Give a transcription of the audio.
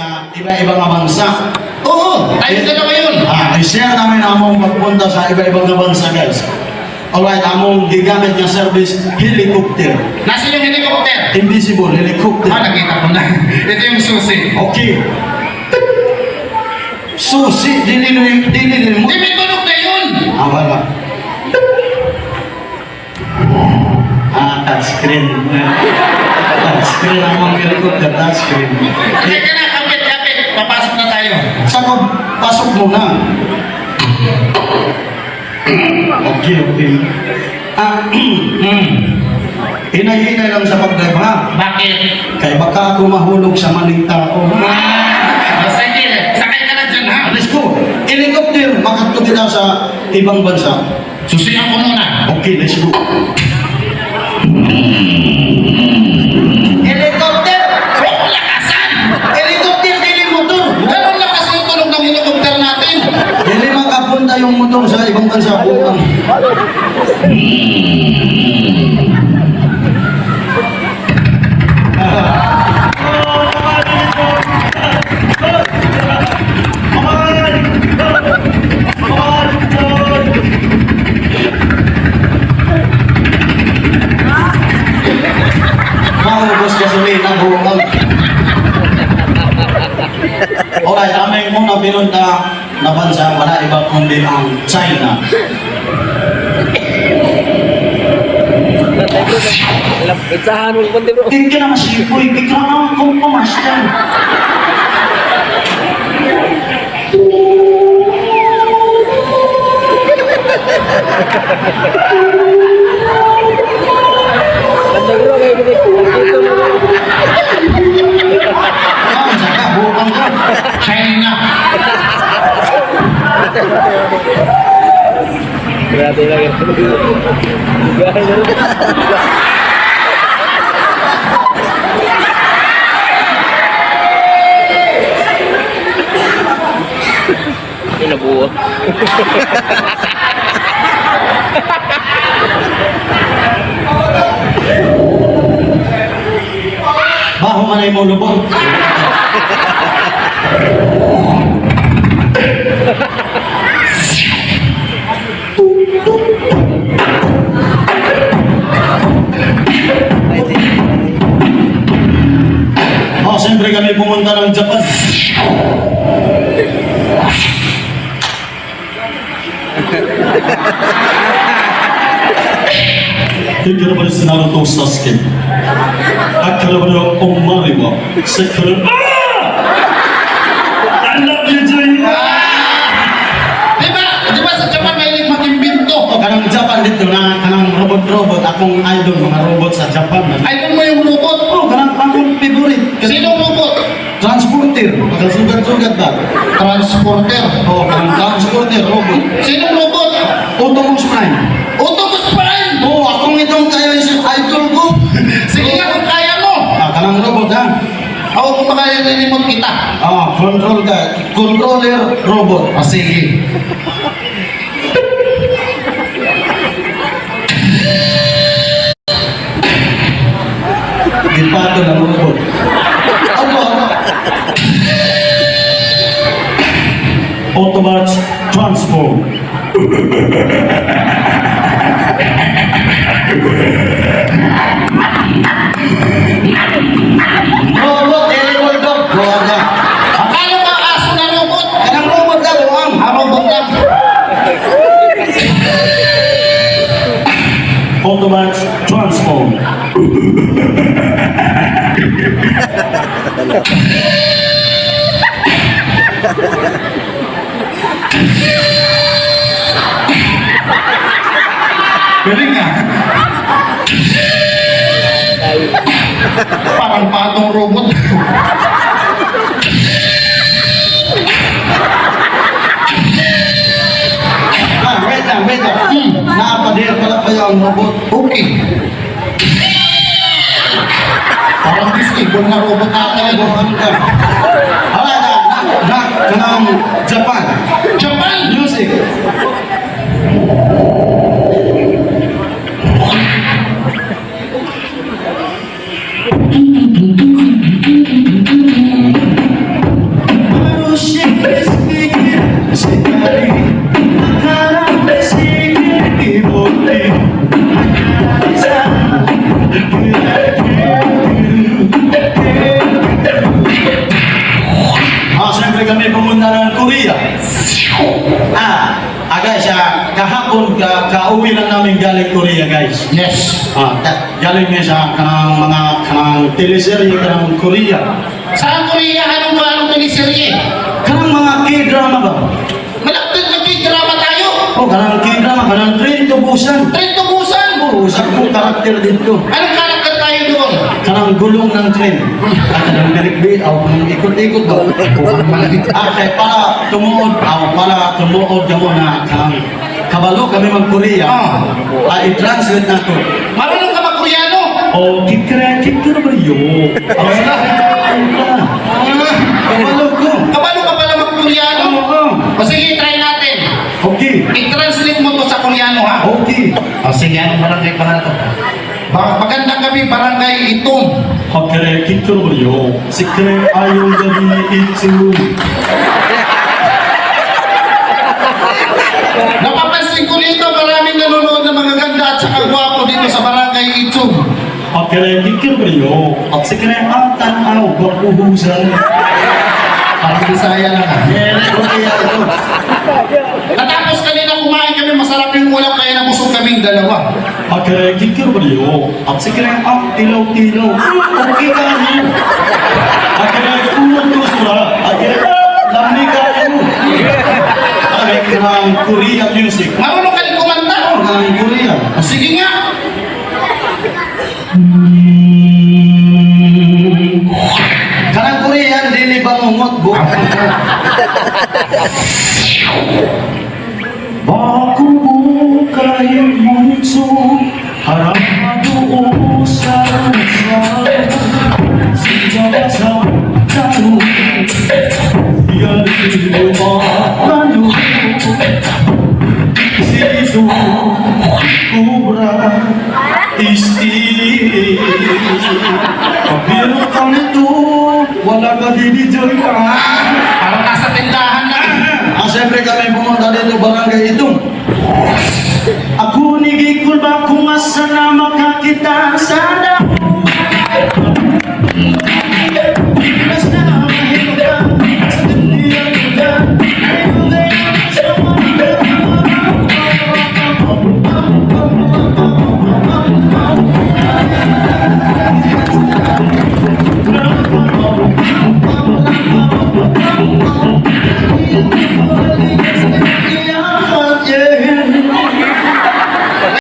sa iba-ibang bansa. Oo, tayo dalawa yun. I-share namin among pagpunta sa iba-ibang bansa, guys. Alright, among gigamit ng service, helicopter. Nasaan yung helicopter? Invisible helicopter. Nakita ko na. Ito yung susi. Okay. Susi, dili mo. Hindi, may tunog na yun. Wala. Touchscreen. Touchscreen among helicopter, touchscreen. Teka na, kapit. Papasok na tayo. Saka, pasok mo na. Okay. Hinay-hinay lang sa pag-drive, ha? Bakit? Kaya baka ako mahulog sa maling tao. Sige, sakay ka na dyan, ha? Let's go. Helicopter, makatlo kita sa ibang bansa. Susiyan ko muna. Okay, let's go. Helicopter! Oh, lakasan! Helicopter, dili motor! Ganun lakas yung tunog ng helicopter natin. Dili makapunta yung motor sa ibang bansa. Bukan. Maubos gasolina, bukan. Alright, aming muna pinunta na bansa, wala iba kundi ang China. Pizzahan mo konti bro. Hindi na masipoy, bigla na akong pumasyan. Ganda bro kayak gitu. Saka, bukan ka. China. Berarti lagi. Ini nabuo. Baho man ay mo lubog. Siyempre kami pumunta ng Japan. Hindi na ba rin sinalo itong Sasuke? Akala ba na umari ba? Sekala, I love you, Jay! Diba sa Japan may mag-imbento? Kanang Japan dito na, kanang robot-robot, akong idol, mga robot sa Japan. Idol mo yung robot? Kanang akong favorite. Sinong robot? Transporter, sugat-sugat ba? Transporter. Kanang transporter, robot. Sinong robot? Autobus Prime. Autobus Prime! Akong itong kaya yung idol ko. Sige nga kung kaya mo. Kanang robot, ha? Ako kung makaya na remote kita. Control ka. Controller robot. Sige. Gipato ng robot. Ano? Automat transform. Robot, animal dog. Buwaga. Akala ka aso na robot? Kanang robot na buwang. Robot lang. Automat transform. Galing nga. Parang patong robot. Wait lang. Nakapadir pala kayo ang robot. Okay. Parang disable na robot na talaga. Kanang Japan. Japan! Music. ng Korea. Guys, kahapon kauwi lang namin galing Korea, guys. Yes. Galing niya sa kanang teleserye kanang Korea. Sa Korea, anong teleserye? Kanang mga K-drama ba? Malapit nag-drama tayo. Kanang K-drama, kanang Train to Busan. Train to Busan. Sa kong karakter dito. Anong karakter tayo doon? Kanang gulong ng train. Kanang birikbi, kanang ikot-ikot ba? Kaya para tumuod ka mo na kanang kabalo kami mag-Korea. I-translate na to. Marunong ka mag-Koreano? Kikira ba yun? Kabalo ko. Kabalo ka pala mag-Koreano? O sige, try natin. Okay. I-translate mo to sa Koreano, ha? Okay. O sige, anong barangay pa na to? Magandang gabi, barangay Itong. Kikira ba yun? Sikre ayong gabi itong. Napapansin ko dito, maraming nanonood ng mga ganda at saka gwapo dito sa barangay Itong. Kikira ba yun? At sikre ang tanaw, bapuhusan. Parang Bisaya lang, ha? Korea ito. Natapos kanina kumain kami, masarap yung ulam, kaya nabusog kaming dalawa. Kikira ba yun? At sikre ang tilaw-tilaw. Okay ka niyo. Unang tusura. Lamig ka yun. Kanang Korea music. Marunong ka rin kumanta. Kanang Korea. O sige nga. Kanang Korean, dili bangungot. Bago bukai muncul harapan usah sejak tahu dia di rumah lalu situ kubra isti kabirutan itu wala ka dinijoy ka. Parang nasa tindahan na. Siyempre kami pumunta dito barangay itong. Ako nigikul ba kung asa na maka